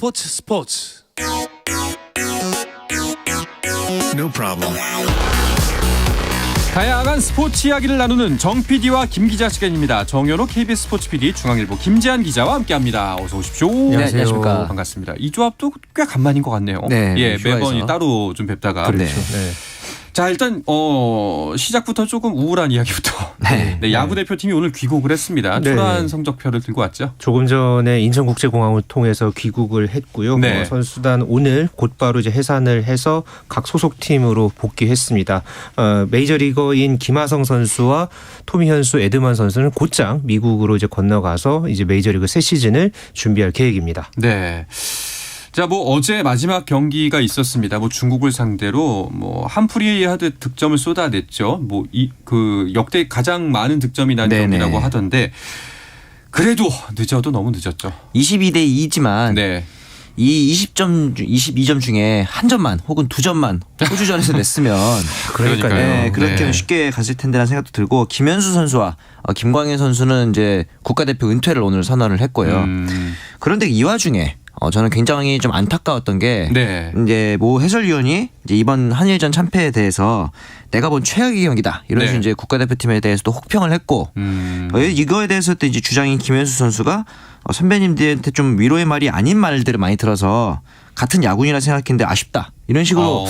스포츠. No problem. 다양한 스포츠 이야기를 나누는 정 PD와 김 기자 시간입니다. 정현호 KBS 스포츠 PD, 중앙일보 김재한 기자와 함께합니다. 어서 오십시오. 네, 안녕하십니까. 반갑습니다. 이 조합도 꽤 간만인 것 같네요. 네, 예, 휴가에서. 매번 따로 좀 뵙다가. 그렇죠. 네. 자, 일단 시작부터 조금 우울한 이야기부터. 네. 네, 야구 대표팀이 오늘 귀국을 했습니다. 네. 초라한 성적표를 들고 왔죠. 조금 전에 인천국제공항을 통해서 귀국을 했고요. 네. 선수단 오늘 곧바로 이제 해산을 해서 각 소속팀으로 복귀했습니다. 메이저리거인 김하성 선수와 토미 현수, 에드만 선수는 곧장 미국으로 이제 건너가서 이제 메이저리그 새 시즌을 준비할 계획입니다. 네. 자, 어제 마지막 경기가 있었습니다. 중국을 상대로 한풀이 하듯 득점을 쏟아냈죠. 역대 가장 많은 득점이 난 네네. 경기라고 하던데 그래도 늦어도 너무 늦었죠. 22대 2지만 네. 이 22점 중에 한 점만 혹은 두 점만 호주전에서 냈으면 그러니까요. 네, 그렇게 네. 쉽게 갔을 텐데라는 생각도 들고 김현수 선수와 김광현 선수는 이제 국가대표 은퇴를 오늘 선언을 했고요. 그런데 이 와중에 저는 굉장히 좀 안타까웠던 게 네. 이제 해설위원이 이제 이번 한일전 참패에 대해서 내가 본 최악의 경기다 이런 네. 식으로 이제 국가대표팀에 대해서도 혹평을 했고 이거에 대해서 또 이제 주장인 김현수 선수가 선배님들한테 좀 위로의 말이 아닌 말들을 많이 들어서 같은 야구인이라 생각했는데 아쉽다 이런 식으로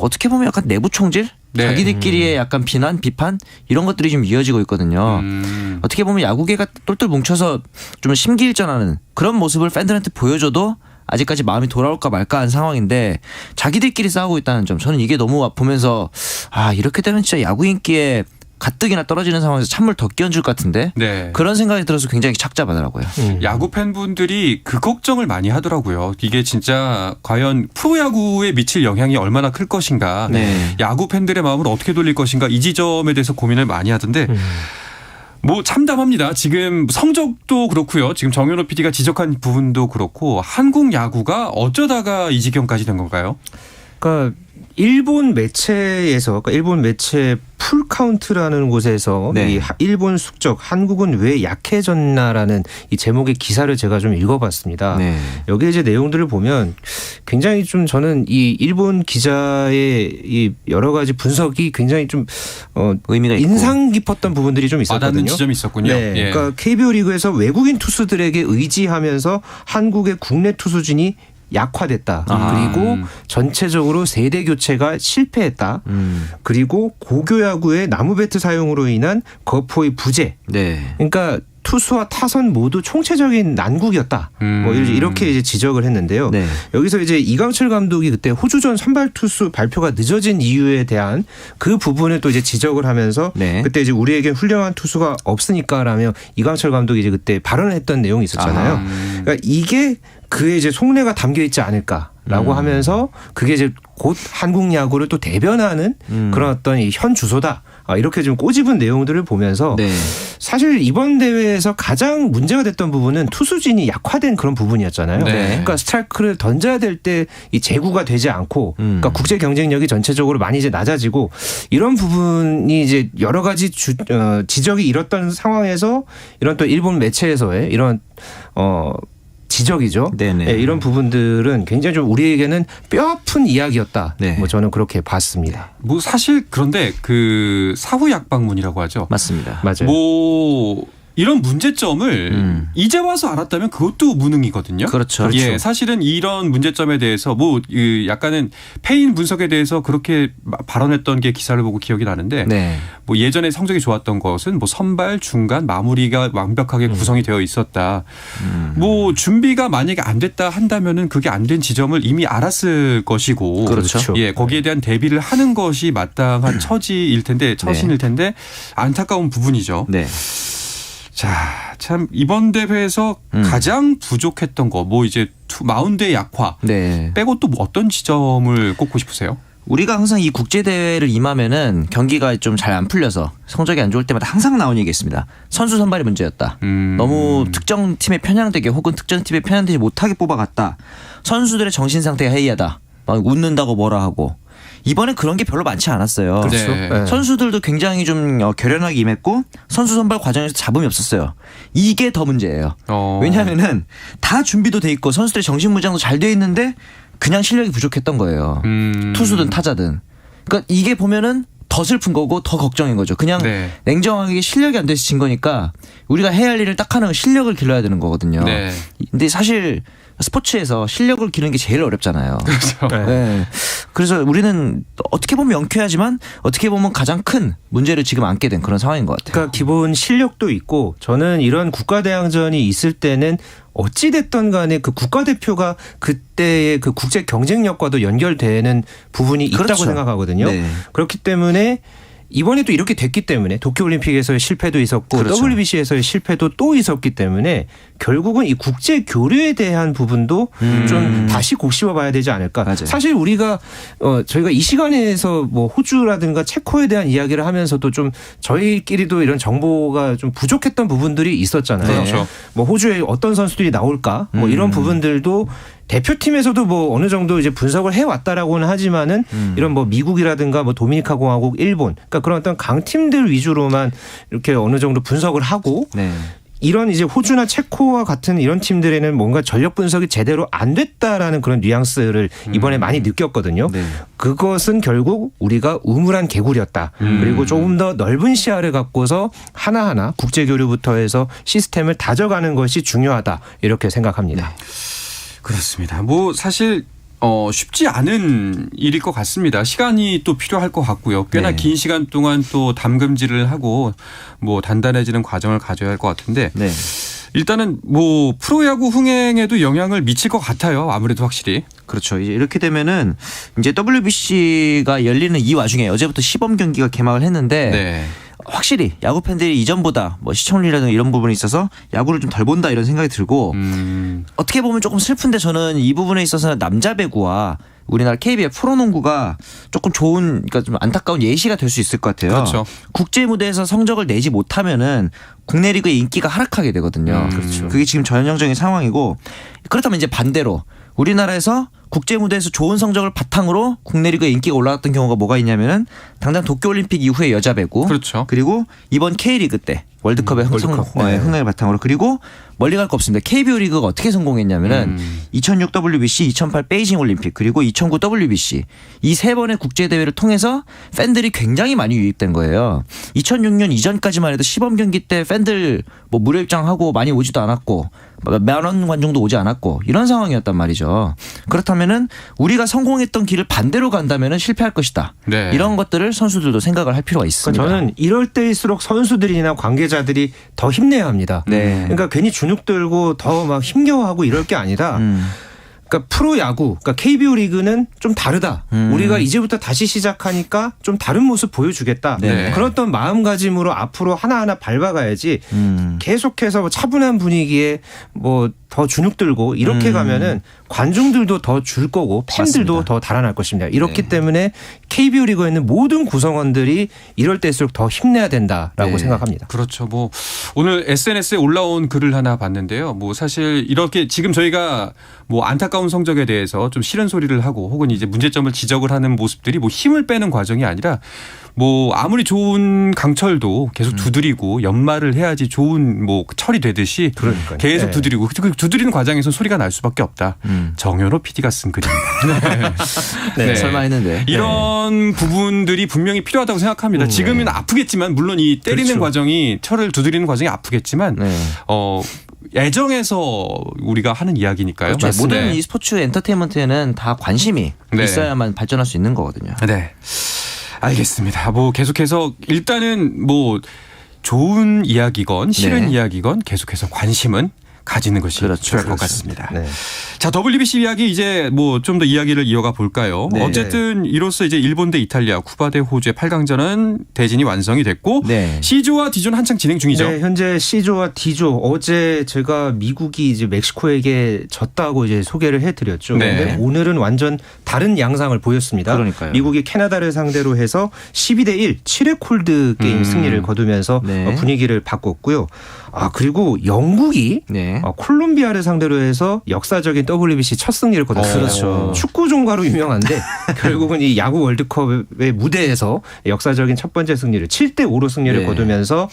어떻게 보면 약간 내부 총질? 네. 자기들끼리의 약간 비난, 비판 이런 것들이 좀 이어지고 있거든요. 어떻게 보면 야구계가 똘똘 뭉쳐서 좀 심기일전하는 그런 모습을 팬들한테 보여줘도 아직까지 마음이 돌아올까 말까 한 상황인데 자기들끼리 싸우고 있다는 점 저는 이게 너무 보면서 이렇게 되면 진짜 야구 인기에 가뜩이나 떨어지는 상황에서 찬물 더 끼얹을 것 같은데 네. 그런 생각이 들어서 굉장히 착잡하더라고요. 야구 팬분들이 그 걱정을 많이 하더라고요. 이게 진짜 과연 프로야구에 미칠 영향이 얼마나 클 것인가. 네. 야구 팬들의 마음을 어떻게 돌릴 것인가. 이 지점에 대해서 고민을 많이 하던데 참담합니다. 지금 성적도 그렇고요. 지금 정현호 PD가 지적한 부분도 그렇고 한국 야구가 어쩌다가 이 지경까지 된 건가요? 그러니까 일본 매체에서 일본 매체 풀카운트라는 곳에서 네. 이 일본 숙적 한국은 왜 약해졌나라는 이 제목의 기사를 제가 좀 읽어봤습니다. 네. 여기 이제 내용들을 보면 굉장히 좀 저는 이 일본 기자의 이 여러 가지 분석이 굉장히 좀 의미가 있고. 인상 깊었던 부분들이 좀 있었거든요. 와닿는 지점이 있었군요. 네, 예. 그러니까 KBO 리그에서 외국인 투수들에게 의지하면서 한국의 국내 투수진이 약화됐다. 그리고 전체적으로 세대 교체가 실패했다. 그리고 고교야구의 나무 배트 사용으로 인한 거포의 부재. 네. 그러니까 투수와 타선 모두 총체적인 난국이었다. 이렇게 이제 지적을 했는데요. 네. 여기서 이제 이강철 감독이 그때 호주전 선발 투수 발표가 늦어진 이유에 대한 그 부분을 또 이제 지적을 하면서 네. 그때 이제 우리에겐 훌륭한 투수가 없으니까라며 이강철 감독이 이제 그때 발언을 했던 내용이 있었잖아요. 그러니까 이게 그의 이제 속내가 담겨 있지 않을까라고 하면서 그게 이제 곧 한국 야구를 또 대변하는 그런 어떤 이 현 주소다. 이렇게 좀 꼬집은 내용들을 보면서 네. 사실 이번 대회에서 가장 문제가 됐던 부분은 투수진이 약화된 그런 부분이었잖아요. 네. 그러니까 스트라이크를 던져야 될 때 이 제구가 되지 않고 그러니까 국제 경쟁력이 전체적으로 많이 이제 낮아지고 이런 부분이 이제 여러 가지 지적이 일었던 상황에서 이런 또 일본 매체에서의 이런 지적이죠. 네네. 네, 이런 부분들은 굉장히 좀 우리에게는 뼈아픈 이야기였다. 네. 저는 그렇게 봤습니다. 사실 그런데 그 사후 약방문이라고 하죠. 맞습니다. 맞아요. 이런 문제점을 이제 와서 알았다면 그것도 무능이거든요. 그렇죠. 예, 사실은 이런 문제점에 대해서 약간은 패인 분석에 대해서 그렇게 발언했던 게 기사를 보고 기억이 나는데 네. 예전에 성적이 좋았던 것은 선발, 중간, 마무리가 완벽하게 구성이 되어 있었다. 준비가 만약에 안 됐다 한다면은 그게 안 된 지점을 이미 알았을 것이고. 그렇죠. 예, 거기에 대한 대비를 하는 것이 마땅한 처신일 텐데 안타까운 부분이죠. 네. 자, 참 이번 대회에서 가장 부족했던 거 이제 마운드의 약화 네. 빼고 또 어떤 지점을 꼽고 싶으세요? 우리가 항상 이 국제 대회를 임하면은 경기가 좀 잘 안 풀려서 성적이 안 좋을 때마다 항상 나오는 얘기가 있습니다. 선수 선발이 문제였다. 너무 특정 팀에 편향되게 혹은 특정 팀에 편향되지 못하게 뽑아갔다. 선수들의 정신 상태가 해이하다. 막 웃는다고 뭐라 하고 이번에 그런 게 별로 많지 않았어요. 그렇죠. 네. 선수들도 굉장히 좀 결연하게 임했고 선수 선발 과정에서 잡음이 없었어요. 이게 더 문제예요. 왜냐하면은 다 준비도 돼 있고 선수들의 정신무장도 잘 돼 있는데 그냥 실력이 부족했던 거예요. 투수든 타자든. 그러니까 이게 보면은 더 슬픈 거고 더 걱정인 거죠. 그냥 네. 냉정하게 실력이 안 돼서 진 거니까 우리가 해야 할 일을 딱 하는 실력을 길러야 되는 거거든요. 네. 근데 사실 스포츠에서 실력을 기르는 게 제일 어렵잖아요. 그렇죠. 네. 그래서 우리는 어떻게 보면 명쾌하지만 어떻게 보면 가장 큰 문제를 지금 안게 된 그런 상황인 것 같아요. 그러니까 기본 실력도 있고 저는 이런 국가대항전이 있을 때는 어찌됐든 간에 그 국가대표가 그때의 그 국제 경쟁력과도 연결되는 부분이 있다고 그렇죠. 생각하거든요. 네. 그렇기 때문에 이번에도 이렇게 됐기 때문에 도쿄올림픽에서의 실패도 있었고 그렇죠. WBC에서의 실패도 또 있었기 때문에 결국은 이 국제 교류에 대한 부분도 좀 다시 곱씹어 봐야 되지 않을까. 맞아요. 사실 우리가 저희가 이 시간에서 뭐 호주라든가 체코에 대한 이야기를 하면서도 좀 저희끼리도 이런 정보가 좀 부족했던 부분들이 있었잖아요. 그렇죠. 뭐 호주에 어떤 선수들이 나올까 뭐 이런 부분들도 대표팀에서도 뭐 어느 정도 이제 분석을 해왔다라고는 하지만은 이런 뭐 미국이라든가 뭐 도미니카 공화국, 일본, 그러니까 그런 어떤 강팀들 위주로만 이렇게 어느 정도 분석을 하고 네. 이런 이제 호주나 체코와 같은 이런 팀들에는 뭔가 전력 분석이 제대로 안 됐다라는 그런 뉘앙스를 이번에 많이 느꼈거든요. 네. 그것은 결국 우리가 우물한 개구리였다. 그리고 조금 더 넓은 시야를 갖고서 하나하나 국제교류부터 해서 시스템을 다져가는 것이 중요하다. 이렇게 생각합니다. 그렇습니다. 뭐 사실 쉽지 않은 일일 것 같습니다. 시간이 또 필요할 것 같고요. 꽤나 네. 긴 시간 동안 또 담금질을 하고 뭐 단단해지는 과정을 가져야 할 것 같은데 네. 일단은 뭐 프로야구 흥행에도 영향을 미칠 것 같아요. 아무래도 확실히. 그렇죠. 이제 이렇게 되면은 이제 WBC가 열리는 이 와중에 어제부터 시범 경기가 개막을 했는데 네. 확실히 야구 팬들이 이전보다 뭐 시청률이라든가 이런 부분에 있어서 야구를 좀 덜 본다 이런 생각이 들고 어떻게 보면 조금 슬픈데 저는 이 부분에 있어서는 남자 배구와 우리나라 KBL 프로농구가 조금 좋은 그러니까 좀 안타까운 예시가 될 수 있을 것 같아요. 그렇죠. 국제 무대에서 성적을 내지 못하면은 국내 리그의 인기가 하락하게 되거든요. 그렇죠. 그게 지금 전형적인 상황이고 그렇다면 이제 반대로 우리나라에서 국제 무대에서 좋은 성적을 바탕으로 국내 리그의 인기가 올라갔던 경우가 뭐가 있냐면은 당장 도쿄올림픽 이후에 여자 배구 그렇죠. 그리고 이번 K리그 때 월드컵의 흥행을 바탕으로 그리고 멀리 갈 거 없습니다. KBO 리그가 어떻게 성공했냐면은 2006 WBC, 2008 베이징 올림픽 그리고 2009 WBC 이 세 번의 국제 대회를 통해서 팬들이 굉장히 많이 유입된 거예요. 2006년 이전까지만 해도 시범 경기 때 팬들 뭐 무료 입장하고 많이 오지도 않았고 만원 관중도 오지 않았고 이런 상황이었단 말이죠. 그렇다면은 우리가 성공했던 길을 반대로 간다면은 실패할 것이다. 네. 이런 것들을 선수들도 생각을 할 필요가 있습니다. 그러니까 저는 이럴 때일수록 선수들이나 관계자들이 더 힘내야 합니다. 네. 그러니까 괜히 주눅 들고 더 막 힘겨워하고 이럴 게 아니라 그러니까 프로야구, 그러니까 KBO 리그는 좀 다르다. 우리가 이제부터 다시 시작하니까 좀 다른 모습 보여주겠다. 네. 그런 어떤 마음가짐으로 앞으로 하나하나 밟아가야지 계속해서 뭐 차분한 분위기에 뭐 더 주눅 들고 이렇게 가면은 관중들도 더 줄 거고 팬들도 맞습니다. 더 달아날 것입니다. 이렇기 네. 때문에 KBO 리그에 있는 모든 구성원들이 이럴 때일수록 더 힘내야 된다라고 네. 생각합니다. 그렇죠. 뭐 오늘 SNS에 올라온 글을 하나 봤는데요. 뭐 사실 이렇게 지금 저희가 뭐 안타까운 성적에 대해서 좀 싫은 소리를 하고 혹은 이제 문제점을 지적을 하는 모습들이 뭐 힘을 빼는 과정이 아니라 뭐 아무리 좋은 강철도 계속 두드리고 연말을 해야지 좋은 뭐 철이 되듯이 그러니까요. 계속 네. 두드리고 그 두드리는 과정에서 소리가 날 수밖에 없다. 정현호 PD가 쓴 글입니다. 네. 설마 했는데. 이런 부분들이 분명히 필요하다고 생각합니다. 지금은 아프겠지만 물론 이 때리는 그렇죠. 과정이 철을 두드리는 과정이 아프겠지만 네. 애정에서 우리가 하는 이야기니까요. 그렇죠. 모든 네. 이 스포츠 엔터테인먼트에는 다 관심이 네. 있어야만 발전할 수 있는 거거든요. 네. 알겠습니다. 뭐 계속해서 일단은 뭐 좋은 이야기건 싫은 네. 이야기건 계속해서 관심은 가지는 것이 그렇죠. 필요할 것 그렇습니다. 같습니다. 네. 자, WBC 이야기 이제 뭐 좀 더 이야기를 이어가 볼까요? 네. 어쨌든 이로써 이제 일본 대 이탈리아, 쿠바 대 호주의 8강전은 대진이 완성이 됐고 네. C조와 D조는 한창 진행 중이죠. 네, 현재 C조와 D조 어제 제가 미국이 이제 멕시코에게 졌다고 이제 소개를 해드렸죠. 네. 그런데 오늘은 완전 다른 양상을 보였습니다. 그러니까요. 미국이 캐나다를 상대로 해서 12대 1 7회 콜드 게임 승리를 거두면서 네. 분위기를 바꿨고요. 아 그리고 영국이 네. 네. 콜롬비아를 상대로 해서 역사적인 WBC 첫 승리를 거뒀습니다. 그렇죠. 축구 종가로 유명한데 결국은 이 야구 월드컵의 무대에서 역사적인 첫 번째 승리를 7대5로 승리를 네. 거두면서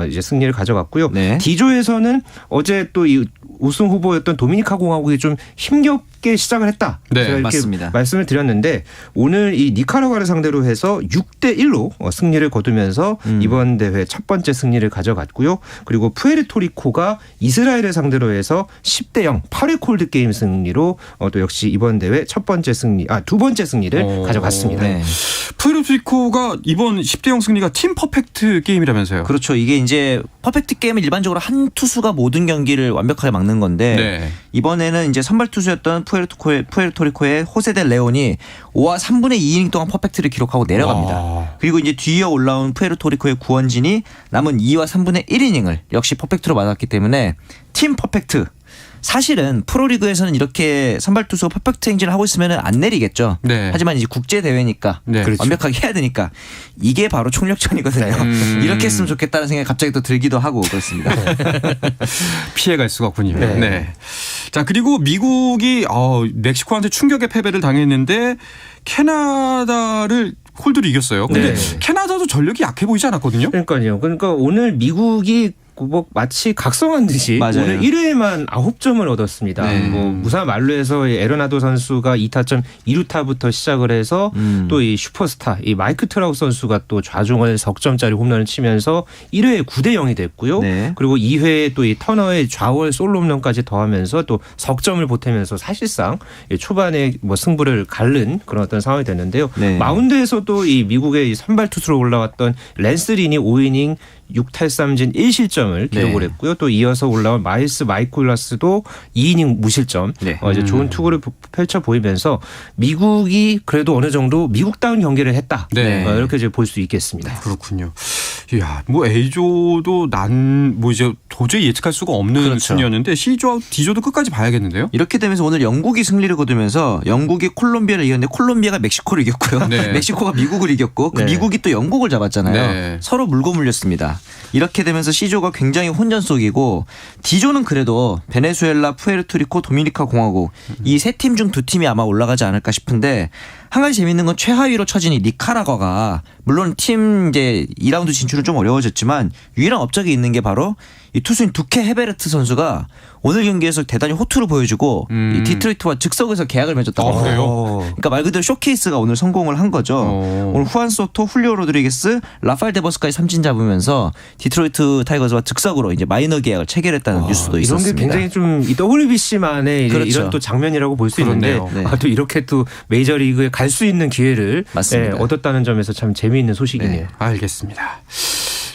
이제 승리를 가져갔고요. 네. D조에서는 어제 또 이 우승 후보였던 도미니카 공화국이 좀 힘겹게 시작을 했다. 네, 제가 이렇게 맞습니다. 말씀을 드렸는데 오늘 이 니카라과를 상대로 해서 6대1로 승리를 거두면서 이번 대회 첫 번째 승리를 가져갔고요. 그리고 푸에르토리코가 이스라엘을 상대로 해서 10대0 8회 콜드 게임 승리로 또 역시 이번 대회 두 번째 승리를 가져갔습니다. 네. 푸에르토리코가 이번 10대0 승리가 팀 퍼펙트 게임이라면서요. 그렇죠. 이게 이제 퍼펙트 게임은 일반적으로 한 투수가 모든 경기를 완벽하게 막는 건데 네. 이번에는 이제 선발 투수였던 푸에르토리코의 호세 델 레온이 5와 3분의 2이닝 동안 퍼펙트를 기록하고 내려갑니다. 와. 그리고 이제 뒤이어 올라온 푸에르토리코의 구원진이 남은 2와 3분의 1이닝을 역시 퍼펙트로 맞았기 때문에 팀 퍼펙트. 사실은 프로리그에서는 이렇게 선발 투수가 퍼펙트 행진을 하고 있으면 안 내리겠죠. 네. 하지만 이제 국제 대회니까 네. 그렇죠. 완벽하게 해야 되니까 이게 바로 총력전이거든요. 이렇게 했으면 좋겠다는 생각이 갑자기 또 들기도 하고 그렇습니다. 피해갈 수가 없군요. 네. 네. 자, 그리고 미국이 멕시코한테 충격의 패배를 당했는데 캐나다를 홀드로 이겼어요. 근데 네. 캐나다도 전력이 약해 보이지 않았거든요. 그러니까요. 그러니까 오늘 미국이 뭐 마치 각성한 듯이 맞아요. 오늘 1회에만 9점을 얻었습니다. 네. 뭐 무사 만루에서 에르나도 선수가 2타점 2루타부터 시작을 해서 또 이 슈퍼스타 이 마이크 트라웃 선수가 또 좌중을 석점짜리 홈런을 치면서 1회에 9대0이 됐고요. 네. 그리고 2회에 또 이 터너의 좌월 솔로 홈런까지 더하면서 또 석점을 보태면서 사실상 초반에 뭐 승부를 가른 그런 어떤 상황이 됐는데요. 네. 마운드에서도 이 미국의 이 선발 투수로 올라왔던 랜스 린이 5이닝 6탈삼진 1실점을 기록을 네. 했고요. 또 이어서 올라온 마일스 마이콜라스도 2이닝 무실점 네. 이제 좋은 투구를 펼쳐 보이면서 미국이 그래도 어느 정도 미국다운 경기를 했다. 네. 이렇게 이제 볼 수 있겠습니다. 그렇군요. 이야, 뭐 A조도 뭐 이제 도저히 예측할 수가 없는 그렇죠. 순위였는데 C조, D조도 끝까지 봐야겠는데요. 이렇게 되면서 오늘 영국이 승리를 거두면서 영국이 콜롬비아를 이겼는데 콜롬비아가 멕시코를 이겼고요. 네. 멕시코가 미국을 이겼고 그 네. 미국이 또 영국을 잡았잖아요. 네. 서로 물고 물렸습니다. 이렇게 되면서 C조가 굉장히 혼전 속이고 D조는 그래도 베네수엘라, 푸에르토리코, 도미니카 공화국 이 세 팀 중 두 팀이 아마 올라가지 않을까 싶은데 한 가지 재밌는 건 최하위로 처진 이 니카라과가 물론 팀 이제 2라운드 진출은 좀 어려워졌지만 유일한 업적이 있는 게 바로 이 투수인 두케 헤베르트 선수가 오늘 경기에서 대단히 호투를 보여주고 이 디트로이트와 즉석에서 계약을 맺었다고 아, 그래요? 그러니까 말 그대로 쇼케이스가 오늘 성공을 한 거죠. 오늘 후안 소토, 훌리오 로드리게스, 라파엘 데버스까지 삼진 잡으면서 디트로이트 타이거즈와 즉석으로 이제 마이너 계약을 체결했다는 뉴스도 이런 있었습니다. 게 굉장히 좀 이 WBC만의 그렇죠. 이런 또 장면이라고 볼 수 있는데 그렇네요. 네. 또 이렇게 또 메이저리그에 갈 수 있는 기회를 맞습니다. 얻었다는 점에서 참 재미있는 소식이네요. 네. 알겠습니다.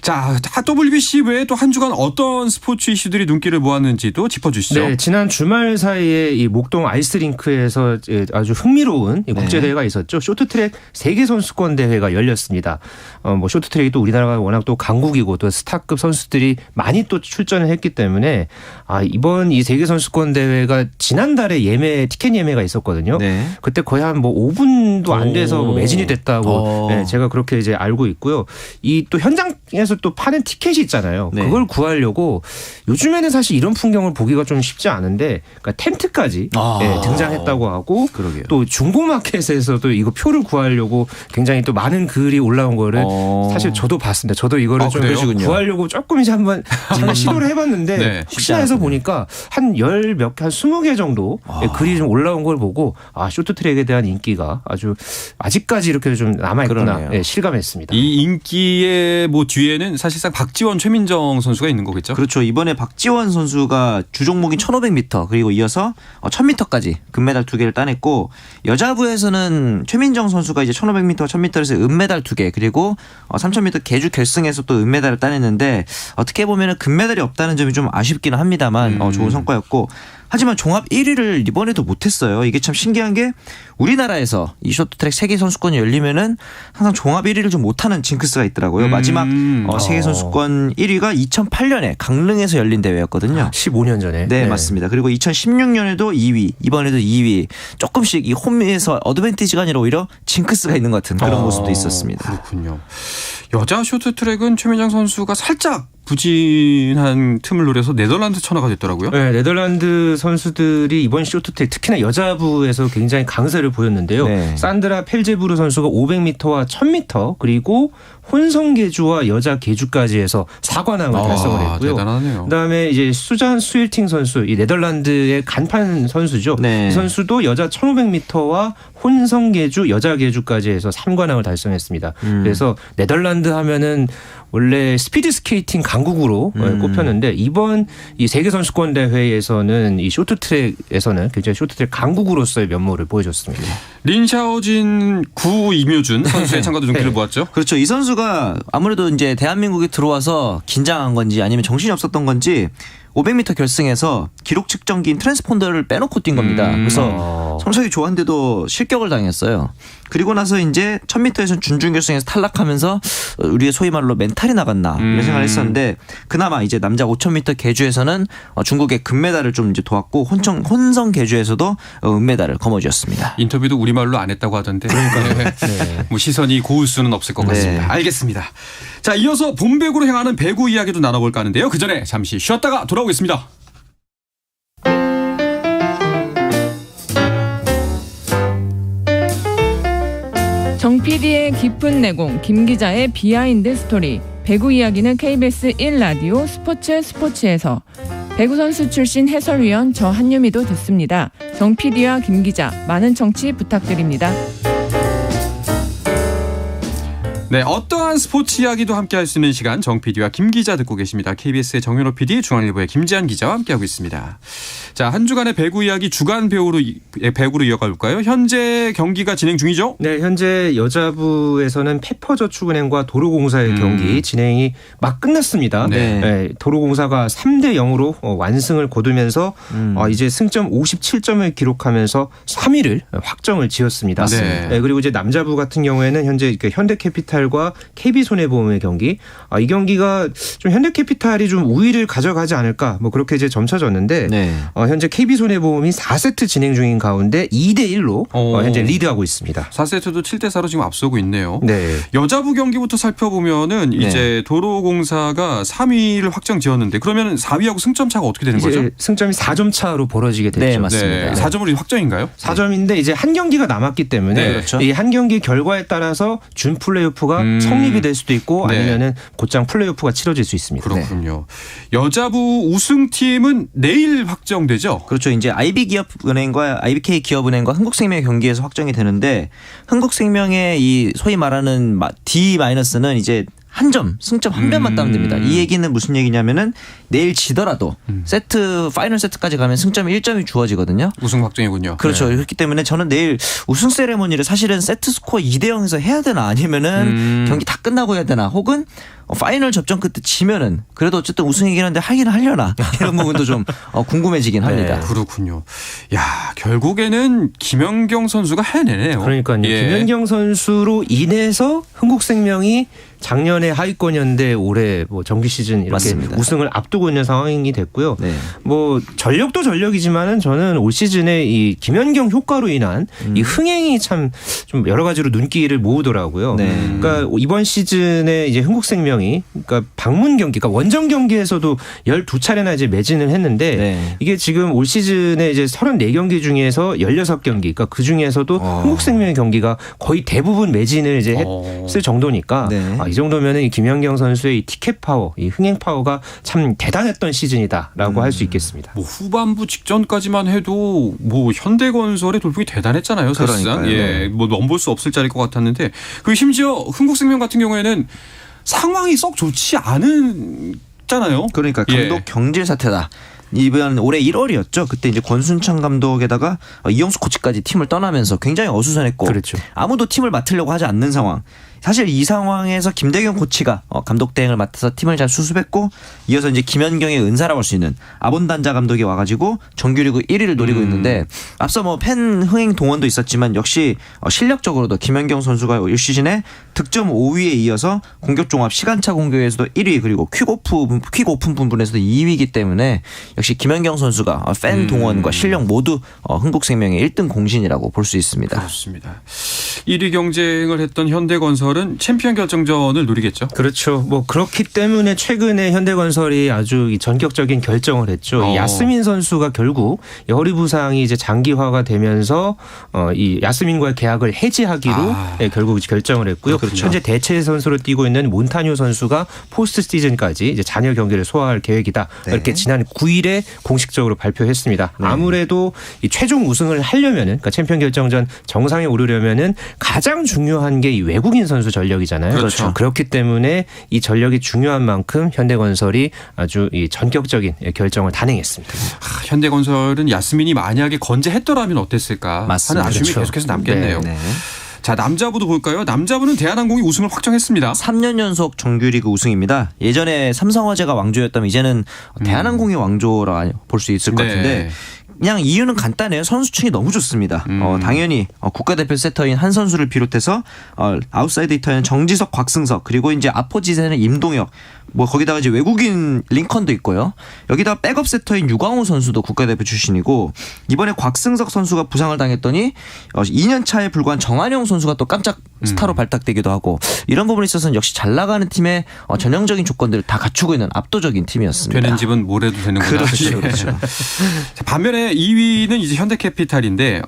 자, WBC 외에 또 한 주간 어떤 스포츠 이슈들이 눈길을 모았는지도 짚어주시죠. 네, 지난 주말 사이에 이 목동 아이스링크에서 아주 흥미로운 이 국제대회가 있었죠. 쇼트트랙 세계 선수권 대회가 열렸습니다. 뭐 쇼트트랙이 또 우리나라가 워낙 또 강국이고 또 스타급 선수들이 많이 또 출전을 했기 때문에 이번 이 세계 선수권 대회가 지난달에 티켓 예매가 있었거든요. 네. 그때 거의 한 뭐 5분도 안 돼서 뭐 매진이 됐다고 네, 제가 그렇게 이제 알고 있고요. 이 또 현장에서 또 파는 티켓이 있잖아요. 네. 그걸 구하려고 요즘에는 사실 이런 풍경을 보기가 좀 쉽지 않은데 그러니까 텐트까지 등장했다고 하고 그러게요. 또 중고마켓에서도 이거 표를 구하려고 굉장히 또 많은 글이 올라온 거를 사실 저도 봤습니다. 저도 이거를 좀 그러시군요. 구하려고 조금 이제 한번 잠깐 시도를 해봤는데 네. 혹시나 해서 보니까 한 20개 정도 글이 좀 올라온 걸 보고 쇼트트랙에 대한 인기가 아직까지 이렇게 좀 남아있구나 그러네요. 실감했습니다. 이 인기의 뭐 뒤에는 사실상 박지원, 최민정 선수가 있는 거겠죠? 그렇죠. 이번에 박지원 선수가 주 종목인 1500m 그리고 이어서 1000m까지 금메달 2개를 따냈고 여자부에서는 최민정 선수가 이제 1500m, 1000m에서 은메달 2개 그리고 3000m 계주 결승에서 또 은메달을 따냈는데 어떻게 보면 금메달이 없다는 점이 좀 아쉽기는 합니다만 좋은 성과였고 하지만 종합 1위를 이번에도 못했어요. 이게 참 신기한 게 우리나라에서 이 쇼트트랙 세계 선수권이 열리면은 항상 종합 1위를 좀 못하는 징크스가 있더라고요. 마지막 세계 선수권 1위가 2008년에 강릉에서 열린 대회였거든요. 15년 전에. 네, 맞습니다. 그리고 2016년에도 2위, 이번에도 2위. 조금씩 이 홈에서 어드밴티지가 아니라 오히려 징크스가 있는 것 같은 그런 모습도 있었습니다. 그렇군요. 여자 쇼트트랙은 최민정 선수가 살짝 부진한 틈을 노려서 네덜란드 천하가 됐더라고요. 네, 네덜란드 선수들이 이번 쇼트트랙 특히나 여자부에서 굉장히 강세를 보였는데요. 네. 산드라 펠제부르 선수가 500m와 1000m 그리고 혼성 계주와 여자 계주까지 해서 4관왕을 달성을 했고요. 대단하네요. 그다음에 이제 수잔 스윌팅 선수, 이 네덜란드의 간판 선수죠. 네. 이 선수도 여자 1500m와 혼성 계주, 여자 계주까지 해서 3관왕을 달성했습니다. 그래서 네덜란드 하면은 원래 스피드 스케이팅 강국으로 꼽혔는데 이번 이 세계 선수권 대회에서는 이 쇼트트랙에서는 굉장히 쇼트트랙 강국으로서의 면모를 보여줬습니다. 린샤오진 구 이묘준 선수의 참가도 좀 길을 보았죠. 그렇죠. 이 선수가 아무래도 이제 대한민국에 들어와서 긴장한 건지 아니면 정신이 없었던 건지 500m 결승에서 기록 측정기인 트랜스폰더를 빼놓고 뛴 겁니다. 그래서 성적이 좋았는데도 실격을 당했어요. 그리고 나서 이제 1000m에서 준결승에서 탈락하면서 우리의 소위 말로 멘탈이 나갔나 이런 생각을 했었는데 그나마 이제 남자 5000m 계주에서는 중국의 금메달을 좀 이제 도왔고 혼성 계주에서도 은메달을 거머쥐었습니다. 인터뷰도 우리말로 안 했다고 하던데. 네. 뭐 시선이 고울 수는 없을 것 같습니다. 네. 알겠습니다. 자, 이어서 본배구로 향하는 배구 이야기도 나눠볼까 하는데요. 그 전에 잠시 쉬었다가 돌아오겠습니다. 정 PD의 깊은 내공, 김 기자의 비하인드 스토리. 배구 이야기는 KBS 1라디오 스포츠에서 배구 선수 출신 해설위원 저 한유미도 듣습니다. 정 PD와 김 기자 많은 청취 부탁드립니다. 네, 어떠한 스포츠 이야기도 함께 할 수 있는 시간 정 PD와 김 기자 듣고 계십니다. KBS의 정현호 PD, 중앙일보의 김지한 기자와 함께하고 있습니다. 자, 한 주간의 배구 이야기 주간 배구로 이어가 볼까요? 현재 경기가 진행 중이죠? 네, 현재 여자부에서는 페퍼저축은행과 도로공사의 경기 진행이 막 끝났습니다. 네. 네, 도로공사가 3대 0으로 완승을 거두면서 이제 승점 57점을 기록하면서 3위를 확정을 지었습니다. 네. 네, 그리고 이제 남자부 같은 경우에는 현재 현대캐피탈과 KB손해보험의 경기, 이 경기가 좀 현대캐피탈이 좀 우위를 가져가지 않을까 뭐 그렇게 이제 점쳐졌는데 네. 현재 KB손해보험이 4세트 진행 중인 가운데 2대 1로 현재 리드하고 있습니다. 4세트도 7대 4로 지금 앞서고 있네요. 네. 여자부 경기부터 살펴보면은 이제 도로공사가 3위를 확정 지었는데 그러면 4위하고 승점 차가 어떻게 되는 거죠? 승점이 4점 차로 벌어지게 됐죠. 네, 맞습니다. 네, 4점으로 확정인가요? 4점인데 이제 한 경기가 남았기 때문에 네, 그렇죠. 이 한 경기 결과에 따라서 준 플레이오프가 성립이 될 수도 있고 네. 아니면은 곧장 플레이오프가 치러질 수 있습니다. 그렇군요. 여자부 우승팀은 내일 확정되죠? 그렇죠. 이제 IB기업은행과 IBK 기업은행과 흥국생명 경기에서 확정이 되는데 흥국생명의 이 소위 말하는 D-는 이제 한 점, 승점 한 점만 따면 됩니다. 이 얘기는 무슨 얘기냐면은 내일 지더라도 파이널 세트까지 가면 승점이 1점이 주어지거든요. 우승 확정이군요. 그렇죠. 네. 그렇기 때문에 저는 내일 우승 세레모니를 사실은 세트 스코어 2대 0에서 해야 되나 아니면은 경기 다 끝나고 해야 되나 혹은 파이널 접전 끝에 지면은 그래도 어쨌든 우승이긴 한데 하기는 하려나 이런 부분도 좀 궁금해지긴 합니다. 그렇군요. 야, 결국에는 김연경 선수가 해내네요. 그러니까요. 예. 김연경 선수로 인해서 흥국생명이 작년에 하위권이었는데 올해 뭐 정규 시즌 이렇게 맞습니다. 우승을 앞두고 있는 상황이 됐고요. 네. 뭐 전력도 전력이지만은 저는 올 시즌에 이 김연경 효과로 인한 이 흥행이 참 좀 여러 가지로 눈길을 모으더라고요. 네. 그러니까 이번 시즌에 이제 흥국생명이 그러니까 방문 경기, 그러니까 원정 경기에서도 12차례나 이제 매진을 했는데 네. 이게 지금 올 시즌에 이제 34경기 중에서 16경기, 그러니까 그 중에서도 흥국생명의 경기가 거의 대부분 매진을 이제 했을 정도니까 네. 이 정도면은 이 김연경 선수의 이 티켓 파워, 이 흥행 파워가 참 대단했던 시즌이다라고 할 수 있겠습니다. 뭐 후반부 직전까지만 해도 뭐 현대건설의 돌풍이 대단했잖아요. 사실상. 그러니까요. 예, 뭐 넘볼 수 없을 자리일 것 같았는데 그 심지어 흥국생명 같은 경우에는 상황이 썩 좋지 않았잖아요. 그러니까 예. 감독 경질 사태다. 이번 올해 1월이었죠. 그때 이제 권순창 감독에다가 이영수 코치까지 팀을 떠나면서 굉장히 어수선했고 그렇죠. 아무도 팀을 맡으려고 하지 않는 상황. 사실 이 상황에서 김대경 코치가 감독 대행을 맡아서 팀을 잘 수습했고 이어서 이제 김연경의 은사라고 할 수 있는 아본단자 감독이 와가지고 정규리그 1위를 노리고 있는데 앞서 뭐 팬 흥행 동원도 있었지만 역시 실력적으로도 김연경 선수가 올 시즌에 득점 5위에 이어서 공격 종합 시간차 공격에서도 1위 그리고 퀵 오픈 부분에서도 2위이기 때문에 역시 김연경 선수가 팬 동원과 실력 모두 흥국생명의 1등 공신이라고 볼 수 있습니다. 그렇습니다. 1위 경쟁을 했던 현대건설 현대건설은 챔피언 결정전을 노리겠죠. 그렇죠. 뭐 그렇기 때문에 최근에 현대건설이 아주 이 전격적인 결정을 했죠. 이 야스민 선수가 결국 이 허리 부상이 이제 장기화가 되면서 이 야스민과의 계약을 해지하기로 결국 결정을 했고요. 그렇죠. 현재 대체 선수로 뛰고 있는 몬타뉴 선수가 포스트 시즌까지 이제 잔여 경기를 소화할 계획이다. 네. 이렇게 지난 9일에 공식적으로 발표했습니다. 네. 아무래도 이 최종 우승을 하려면은, 그러니까 챔피언 결정전 정상에 오르려면은 가장 중요한 게 이 외국인 선수 전력이잖아요. 그렇죠. 그렇기 때문에 이 전력이 중요한 만큼 현대건설이 아주 이 전격적인 결정을 단행했습니다. 현대건설은 야스민이 만약에 건재했더라면 어땠을까 맞습니다. 하는 아쉬움이 그렇죠. 계속해서 남겠네요. 네. 자, 남자부도 볼까요? 남자부는 대한항공이 우승을 확정했습니다. 3년 연속 정규리그 우승입니다. 예전에 삼성화재가 왕조였다면 이제는 대한항공이 왕조라 볼 수 있을 것 같은데 그냥 이유는 간단해요. 선수층이 너무 좋습니다. 당연히 국가대표 세터인 한 선수를 비롯해서 아웃사이드 히터에는 정지석, 곽승석, 그리고 이제 아포지세는 임동혁, 뭐 거기다가 이제 외국인 링컨도 있고요. 여기다가 백업 세터인 유광호 선수도 국가대표 출신이고, 이번에 곽승석 선수가 부상을 당했더니 2년 차에 불과한 정한영 선수가 또 깜짝 스타로 발탁되기도 하고, 이런 부분에 있어서는 역시 잘 나가는 팀의 전형적인 조건들을 다 갖추고 있는 압도적인 팀이었습니다. 되는 집은 뭘 해도 되는구나. 그렇죠, 그렇죠. 자, 반면에 2위는 이제 현대캐피탈인데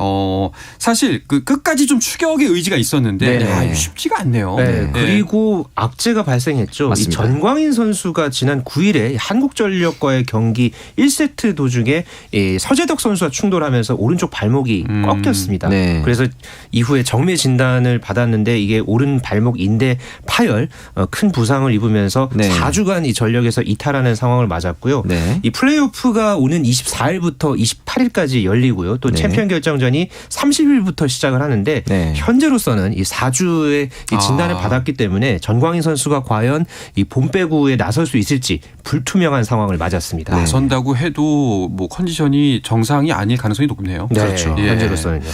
사실 그 끝까지 좀 추격의 의지가 있었는데 네. 이거 쉽지가 않네요. 네. 그리고 악재가 발생했죠. 이 맞습니다. 전광인 선수가 지난 9일에 한국전력과의 경기 1세트 도중에 이 서재덕 선수와 충돌하면서 오른쪽 발목이 꺾였습니다. 네. 그래서 이후에 정밀 진단을 받았는데 이게 오른 발목 인대 파열, 큰 부상을 입으면서 네. 4주간 이 전력에서 이탈하는 상황을 맞았고요. 네. 이 플레이오프가 오는 24일부터 28일까지 열리고요. 또 네. 챔피언 결정전이 30일부터 시작을 하는데 네. 현재로서는 이 4주의 이 진단을 받았기 때문에 전광인 선수가 과연 이 봄배구에 나설 수 있을지 불투명한 상황을 맞았습니다. 나선다고 해도 뭐 컨디션이 정상이 아닐 가능성이 높네요. 네, 그렇죠. 예. 현재로서는요.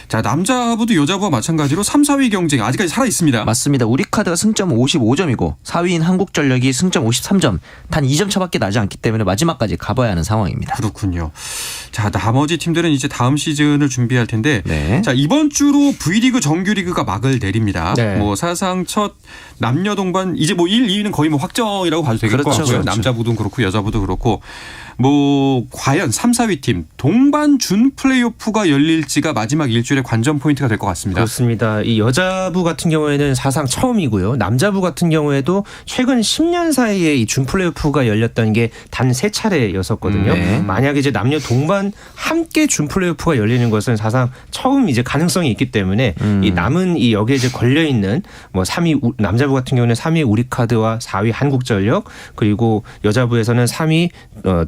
자, 남자부도 여자부와 마찬가지로 3, 4위 경쟁 아직까지 살아 있습니다. 맞습니다. 우리카드가 승점 55점이고 4위인 한국전력이 승점 53점, 단 2점 차밖에 나지 않기 때문에 마지막까지 가봐야 하는 상황입니다. 그렇군요. 자, 나머지 팀들은 이제 다음 시즌을 준비할 텐데 네. 자, 이번 주로 V리그 정규리그가 막을 내립니다. 네. 뭐 사상 첫 남녀 동반 이제 뭐 1, 2위는 거의 뭐 확정이라고 봐도 되겠고 그렇죠, 그렇죠. 남자부도 그렇고 여자부도 그렇고 뭐 과연 3, 4위 팀 동반 준 플레이오프가 열릴지가 마지막 일주일의 관전 포인트가 될 것 같습니다. 그렇습니다. 이 여자부 같은 경우에는 사상 처음이고요. 남자부 같은 경우에도 최근 10년 사이에 이 준 플레이오프가 열렸던 게 단 3차례였었거든요. 네. 만약에 이제 남녀 동반 함께 준 플레이오프가 열리는 것은 사상 처음 이제 가능성이 있기 때문에 이 남은 이 여기에 이제 걸려 있는 뭐 3위 남자부 같은 경우는 3위 우리카드와 4위 한국전력, 그리고 여자부에서는 3위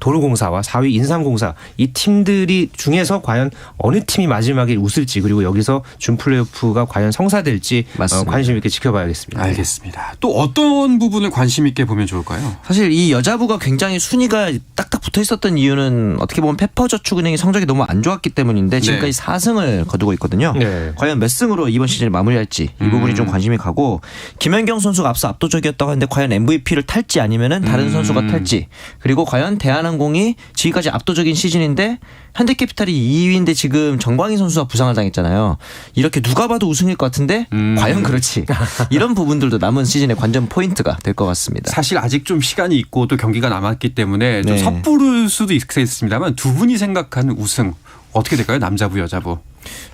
도로공사와 4위 인삼공사, 이 팀들이 중에서 과연 어느 팀이 마지막에 웃을지, 그리고 여기서 준 플레이오프가 과연 성사될지 맞습니다. 관심 있게 지켜봐야겠습니다. 알겠습니다. 또 어떤 부분을 관심 있게 보면 좋을까요? 사실 이 여자부가 굉장히 순위가 딱딱 붙어 있었던 이유는 어떻게 보면 페퍼저축은행이 성적이 너무 안 좋았기 때문인데 지금까지 4승을 거두고 있거든요. 네. 과연 몇 승으로 이번 시즌을 마무리할지 이 부분이 좀 관심이 가고, 김연경 선수가 앞서 압도적이었다고 하는데 과연 MVP를 탈지 아니면은 다른 선수가 탈지, 그리고 과연 대한항공이 지금까지 압도적인 시즌인데 현대캐피탈이 2위인데 지금 정광인 선수가 부상을 당했잖아요. 이렇게 누가 봐도 우승일 것 같은데 과연 그렇지? 이런 부분들도 남은 시즌의 관전 포인트가 될 것 같습니다. 사실 아직 좀 시간이 있고 또 경기가 남았기 때문에 좀 네. 섣부를 수도 있겠습니다만 두 분이 생각하는 우승 어떻게 될까요? 남자부 여자부.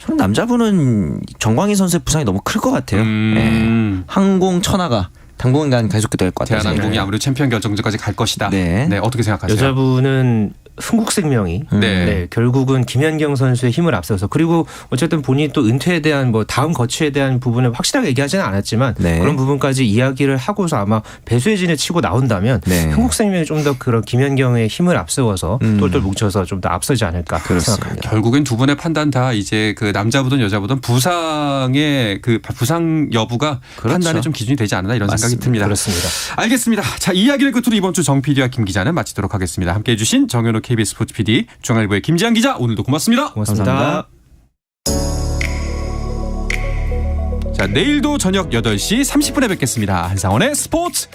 저는 남자분은 정광인 선수의 부상이 너무 클 것 같아요. 네. 항공 천하가 당분간 계속될 것 같아요. 대한항공이 아무래도 챔피언 결정전까지 갈 것이다. 네. 네, 어떻게 생각하세요? 여자부는 흥국생명이 네. 결국은 김연경 선수의 힘을 앞서서, 그리고 어쨌든 본인이 또 은퇴에 대한 뭐 다음 거취에 대한 부분을 확실하게 얘기하지는 않았지만 네. 그런 부분까지 이야기를 하고서 아마 배수진을 치고 나온다면 네. 흥국생명이 좀 더 그런 김연경의 힘을 앞세워서 똘똘 뭉쳐서 좀 더 앞서지 않을까 생각합니다. 결국엔 두 분의 판단 다 이제 그 남자부든 여자부든 부상의 그 부상 여부가 그렇죠. 판단에 좀 기준이 되지 않나 이런 생각이 듭니다. 그렇습니다. 알겠습니다. 자, 이야기를 끝으로 이번 주 정 PD와 김 기자는 마치도록 하겠습니다. 함께해 주신 정현호 KBS 스포츠 PD, 중앙일보의 김지한 기자, 오늘도 고맙습니다. 고맙습니다. 자, 내일도 저녁 8시 30분에 뵙겠습니다. 한상원의 스포츠.